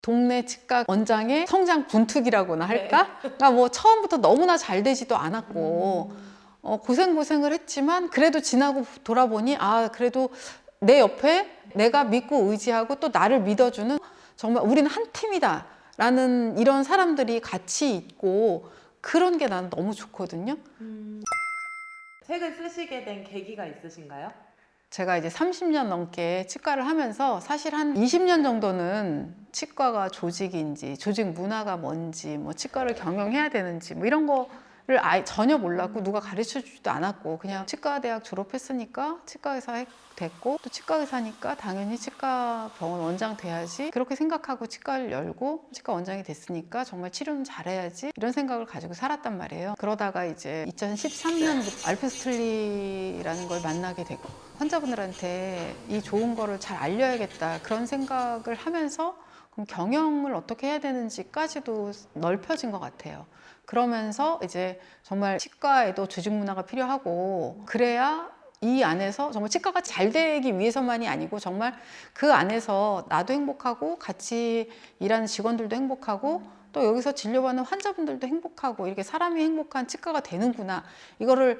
동네 치과 원장의 성장 분투기라고나 할까? 네. 그러니까 뭐 처음부터 너무나 잘 되지도 않았고 고생을 했지만 그래도 지나고 돌아보니 그래도 내 옆에 내가 믿고 의지하고 또 나를 믿어주는 정말 우리는 한 팀이다 라는 이런 사람들이 같이 있고 그런 게 나는 너무 좋거든요. 책을 쓰시게 된 계기가 있으신가요? 제가 이제 30년 넘게 치과를 하면서 사실 한 20년 정도는 치과가 조직인지 조직 문화가 뭔지 뭐 치과를 경영해야 되는지 뭐 이런 거를 전혀 몰랐고 누가 가르쳐 주지도 않았고 그냥 치과대학 졸업했으니까 치과의사 됐고 또 치과의사니까 당연히 치과병원 원장 돼야지 그렇게 생각하고 치과를 열고 치과 원장이 됐으니까 정말 치료는 잘해야지 이런 생각을 가지고 살았단 말이에요. 그러다가 이제 2013년부터 알페스틀리라는 걸 만나게 되고 환자분들한테 이 좋은 거를 잘 알려야겠다 그런 생각을 하면서 그럼 경영을 어떻게 해야 되는지까지도 넓혀진 것 같아요. 그러면서 이제 정말 치과에도 조직 문화가 필요하고 그래야 이 안에서 정말 치과가 잘 되기 위해서만이 아니고 정말 그 안에서 나도 행복하고 같이 일하는 직원들도 행복하고 또 여기서 진료받는 환자분들도 행복하고 이렇게 사람이 행복한 치과가 되는구나 이거를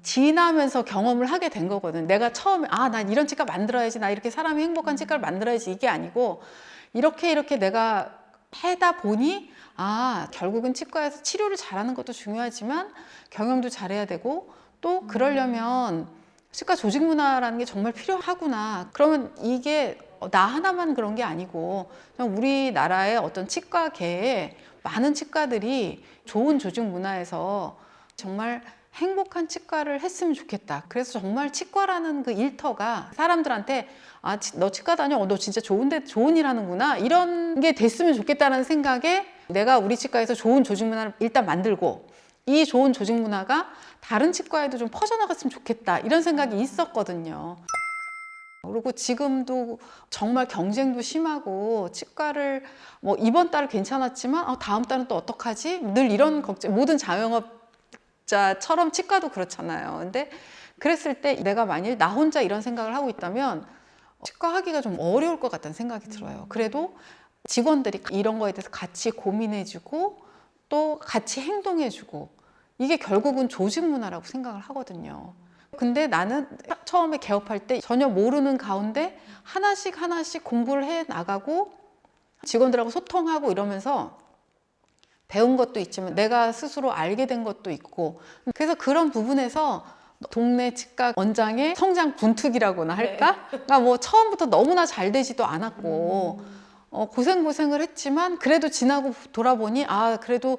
지나면서 경험을 하게 된 거거든. 내가 처음에 난 이런 치과 만들어야지 나 이렇게 사람이 행복한 치과를 만들어야지 이게 아니고 이렇게 내가 하다 보니 결국은 치과에서 치료를 잘하는 것도 중요하지만 경영도 잘해야 되고 또 그러려면 치과 조직 문화라는 게 정말 필요하구나. 그러면 이게 나 하나만 그런 게 아니고 우리나라의 어떤 치과계에 많은 치과들이 좋은 조직 문화에서 정말 행복한 치과를 했으면 좋겠다. 그래서 정말 치과라는 그 일터가 사람들한테 너 치과 다녀? 너 진짜 좋은 일 하는구나. 이런 게 됐으면 좋겠다는 생각에 내가 우리 치과에서 좋은 조직 문화를 일단 만들고 이 좋은 조직 문화가 다른 치과에도 좀 퍼져나갔으면 좋겠다. 이런 생각이 있었거든요. 그리고 지금도 정말 경쟁도 심하고 치과를 뭐 이번 달은 괜찮았지만 다음 달은 또 어떡하지? 늘 이런 걱정, 모든 자영업자처럼 치과도 그렇잖아요. 근데 그랬을 때 내가 만일 나 혼자 이런 생각을 하고 있다면 치과 하기가 좀 어려울 것 같다는 생각이 들어요. 그래도 직원들이 이런 거에 대해서 같이 고민해주고 또 같이 행동해주고 이게 결국은 조직 문화라고 생각을 하거든요. 근데 나는 처음에 개업할 때 전혀 모르는 가운데 하나씩 공부를 해 나가고 직원들하고 소통하고 이러면서 배운 것도 있지만 내가 스스로 알게 된 것도 있고 그래서 그런 부분에서 동네 치과 원장의 성장 분투기라고나 할까? 네. 그러니까 뭐 처음부터 너무나 잘 되지도 않았고 고생을 했지만 그래도 지나고 돌아보니 그래도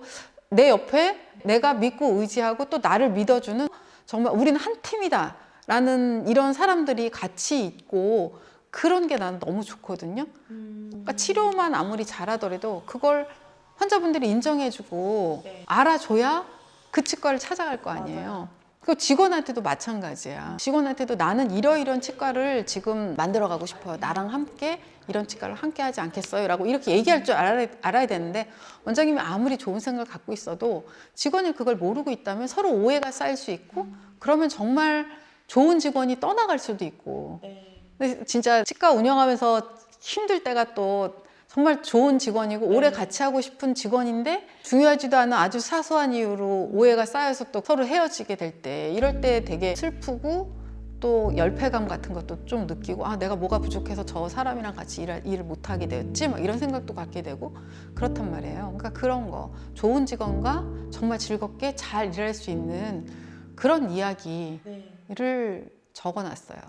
내 옆에 내가 믿고 의지하고 또 나를 믿어주는 정말 우리는 한 팀이다 라는 이런 사람들이 같이 있고 그런 게 나는 너무 좋거든요. 그러니까 치료만 아무리 잘하더라도 그걸 환자분들이 인정해주고 알아줘야 그 치과를 찾아갈 거 아니에요. 그 직원한테도 마찬가지야. 직원한테도 나는 이러이런 치과를 지금 만들어가고 싶어요. 나랑 함께 이런 치과를 함께 하지 않겠어요? 라고 이렇게 얘기할 줄 알아야 되는데 원장님이 아무리 좋은 생각을 갖고 있어도 직원이 그걸 모르고 있다면 서로 오해가 쌓일 수 있고 그러면 정말 좋은 직원이 떠나갈 수도 있고 근데 진짜 치과 운영하면서 힘들 때가 또 정말 좋은 직원이고 오래 같이 하고 싶은 직원인데 중요하지도 않은 아주 사소한 이유로 오해가 쌓여서 또 서로 헤어지게 될 때 이럴 때 되게 슬프고 또 열패감 같은 것도 좀 느끼고 내가 뭐가 부족해서 저 사람이랑 같이 일을 못하게 되었지 막 이런 생각도 갖게 되고 그렇단 말이에요. 그러니까 그런 거 좋은 직원과 정말 즐겁게 잘 일할 수 있는 그런 이야기를 적어놨어요.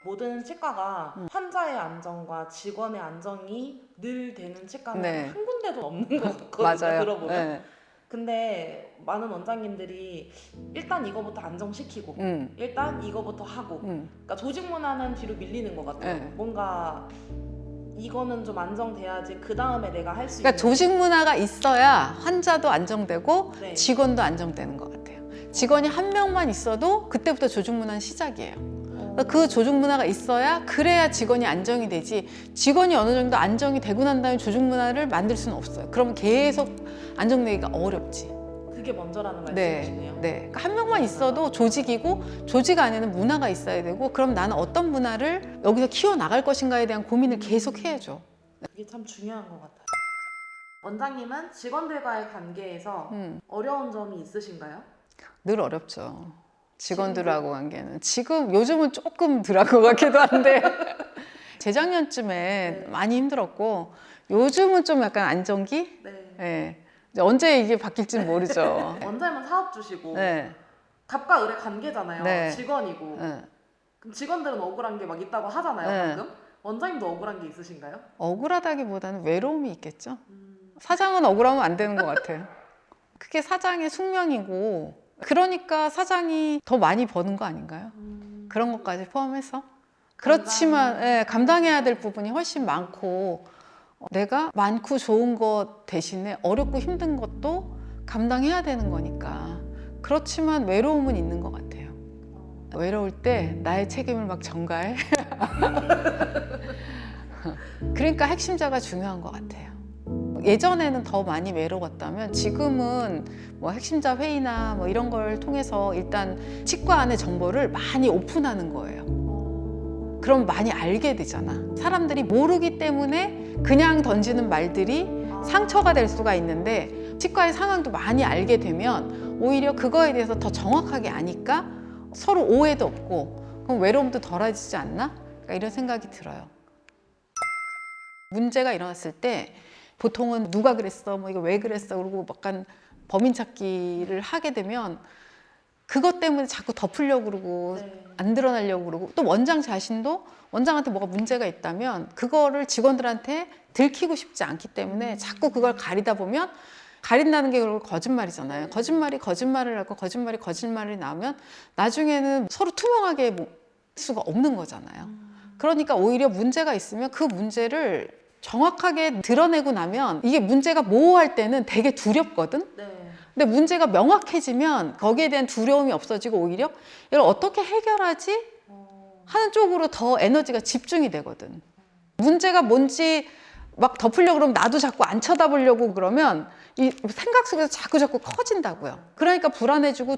모든 치과가 환자의 안정과 직원의 안정이 늘 되는 치과는 한 군데도 없는 것 같거든요. 맞아요. 들어보면. 근데 많은 원장님들이 일단 이거부터 안정시키고 일단 이거부터 하고 그러니까 조직 문화는 뒤로 밀리는 것 같아요. 뭔가 이거는 좀 안정돼야지 그 다음에 내가 할 수 있는 조직 문화가 있어야 환자도 안정되고 직원도 안정되는 것 같아요. 직원이 한 명만 있어도 그때부터 조직 문화는 시작이에요. 그 조직 문화가 있어야 그래야 직원이 안정이 되지 직원이 어느 정도 안정이 되고 난 다음에 조직 문화를 만들 수는 없어요. 그러면 계속 안정되기가 어렵지. 그게 먼저라는 말씀이시네요. 그러니까 한 명만 있어도 조직이고 조직 안에는 문화가 있어야 되고 그럼 나는 어떤 문화를 여기서 키워나갈 것인가에 대한 고민을 계속 해야죠. 그게 참 중요한 것 같아요. 원장님은 직원들과의 관계에서 어려운 점이 있으신가요? 늘 어렵죠. 직원들하고 관계는. 지금 요즘은 조금 덜한 것 같기도 한데 재작년쯤에 많이 힘들었고 요즘은 좀 약간 안정기? 네. 이제 언제 이게 바뀔지는 모르죠. 원장님은 사업주시고 네. 갑과 을의 관계잖아요. 네. 직원이고. 네. 그럼 직원들은 억울한 게 막 있다고 하잖아요. 네. 방금. 원장님도 억울한 게 있으신가요? 억울하다기보다는 외로움이 있겠죠. 사장은 억울하면 안 되는 것 같아요. 그게 사장의 숙명이고 그러니까 사장이 더 많이 버는 거 아닌가요? 그런 것까지 포함해서. 그렇지만 감당해야 될 부분이 훨씬 많고 내가 많고 좋은 것 대신에 어렵고 힘든 것도 감당해야 되는 거니까. 그렇지만 외로움은 있는 것 같아요. 외로울 때 나의 책임을 막 전가해. 그러니까 핵심자가 중요한 것 같아요. 예전에는 더 많이 외로웠다면 지금은 뭐 핵심자 회의나 뭐 이런 걸 통해서 일단 치과 안의 정보를 많이 오픈하는 거예요. 그럼 많이 알게 되잖아. 사람들이 모르기 때문에 그냥 던지는 말들이 상처가 될 수가 있는데 치과의 상황도 많이 알게 되면 오히려 그거에 대해서 더 정확하게 아니까 서로 오해도 없고 그럼 외로움도 덜해지지 않나? 그러니까 이런 생각이 들어요. 문제가 일어났을 때 보통은 누가 그랬어? 뭐 이거 왜 그랬어? 그러고 약간 범인 찾기를 하게 되면 그것 때문에 자꾸 덮으려고 그러고 안 드러나려고 그러고 또 원장 자신도 원장한테 뭐가 문제가 있다면 그거를 직원들한테 들키고 싶지 않기 때문에 자꾸 그걸 가리다 보면 가린다는 게 결국 거짓말이잖아요. 거짓말이 거짓말을 하고 거짓말이 나오면 나중에는 서로 투명하게 볼 수가 없는 거잖아요. 그러니까 오히려 문제가 있으면 그 문제를 정확하게 드러내고 나면 이게 문제가 모호할 때는 되게 두렵거든. 근데 문제가 명확해지면 거기에 대한 두려움이 없어지고 오히려 이걸 어떻게 해결하지? 하는 쪽으로 더 에너지가 집중이 되거든. 문제가 뭔지 막 덮으려고 그러면 나도 자꾸 안 쳐다보려고 그러면 이 생각 속에서 자꾸 커진다고요. 그러니까 불안해지고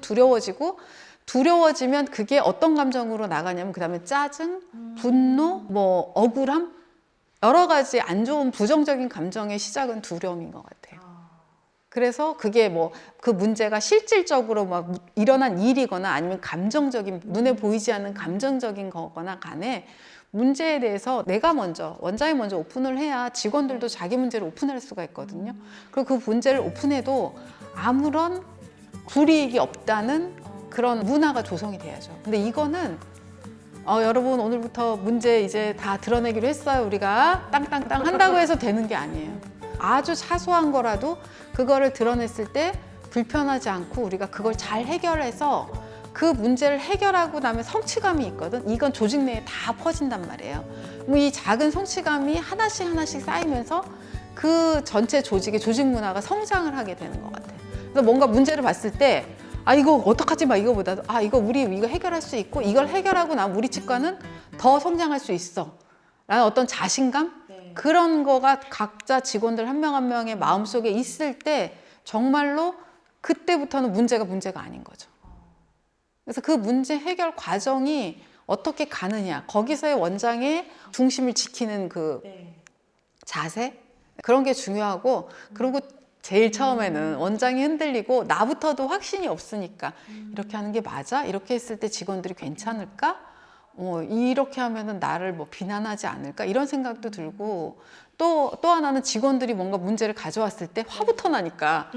두려워지면 그게 어떤 감정으로 나가냐면 그 다음에 짜증, 분노, 뭐 억울함 여러 가지 안 좋은 부정적인 감정의 시작은 두려움인 것 같아요. 그래서 그게 뭐 그 문제가 실질적으로 막 일어난 일이거나 아니면 감정적인 눈에 보이지 않는 감정적인 거거나 간에 문제에 대해서 내가 먼저 원장이 먼저 오픈을 해야 직원들도 자기 문제를 오픈할 수가 있거든요. 그리고 그 문제를 오픈해도 아무런 불이익이 없다는 그런 문화가 조성이 돼야죠. 근데 이거는 여러분 오늘부터 문제 이제 다 드러내기로 했어요. 우리가 땅땅땅 한다고 해서 되는 게 아니에요. 아주 사소한 거라도 그거를 드러냈을 때 불편하지 않고 우리가 그걸 잘 해결해서 그 문제를 해결하고 나면 성취감이 있거든. 이건 조직 내에 다 퍼진단 말이에요. 이 작은 성취감이 하나씩 쌓이면서 그 전체 조직의 조직 문화가 성장을 하게 되는 것 같아요. 그래서 뭔가 문제를 봤을 때 이거 어떡하지 막 이거보다 이거 우리 이거 해결할 수 있고 이걸 해결하고 나면 우리 치과는 더 성장할 수 있어 라는 어떤 자신감 그런 거가 각자 직원들 한 명 한 명의 마음속에 있을 때 정말로 그때부터는 문제가 아닌 거죠. 그래서 그 문제 해결 과정이 어떻게 가느냐 거기서의 원장의 중심을 지키는 그 자세 그런 게 중요하고 그리고 제일 처음에는 원장이 흔들리고 나부터도 확신이 없으니까 이렇게 하는 게 맞아? 이렇게 했을 때 직원들이 괜찮을까? 이렇게 하면은 나를 뭐 비난하지 않을까? 이런 생각도 들고 또 하나는 직원들이 뭔가 문제를 가져왔을 때 화부터 나니까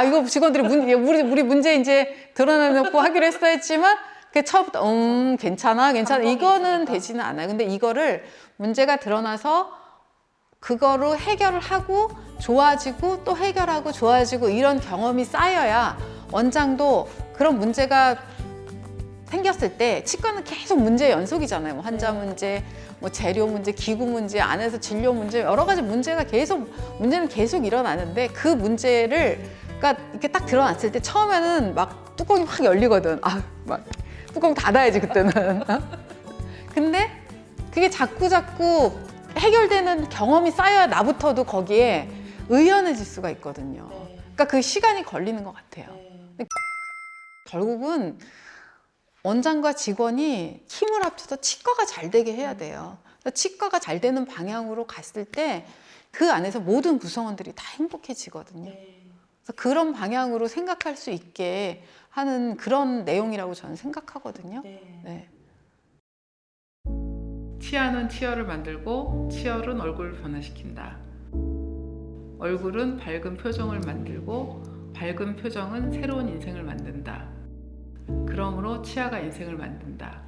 이거 직원들이 우리 문제 이제 드러내놓고 하기로 했어야지만 그 처음부터 괜찮아 이거는 되지는 않아요. 근데 이거를 문제가 드러나서 그거로 해결을 하고 좋아지고 또 해결하고 좋아지고 이런 경험이 쌓여야 원장도 그런 문제가 생겼을 때 치과는 계속 문제의 연속이잖아요. 뭐 환자 문제, 뭐 재료 문제, 기구 문제, 안에서 진료 문제 여러 가지 문제는 계속 일어나는데 그 문제를 그러니까 이렇게 딱 드러났을 때 처음에는 막 뚜껑이 확 열리거든. 막 뚜껑 닫아야지 그때는. 근데 그게 자꾸 해결되는 경험이 쌓여야 나부터도 거기에 의연해질 수가 있거든요. 그러니까 그 시간이 걸리는 것 같아요. 근데 결국은 원장과 직원이 힘을 합쳐서 치과가 잘 되게 해야 돼요. 치과가 잘 되는 방향으로 갔을 때 그 안에서 모든 구성원들이 다 행복해지거든요. 네. 그래서 그런 방향으로 생각할 수 있게 하는 그런 내용이라고 저는 생각하거든요. 네. 네. 치아는 치열을 만들고 치열은 얼굴을 변화시킨다. 얼굴은 밝은 표정을 만들고 밝은 표정은 새로운 인생을 만든다. 그러므로 치아가 인생을 만든다.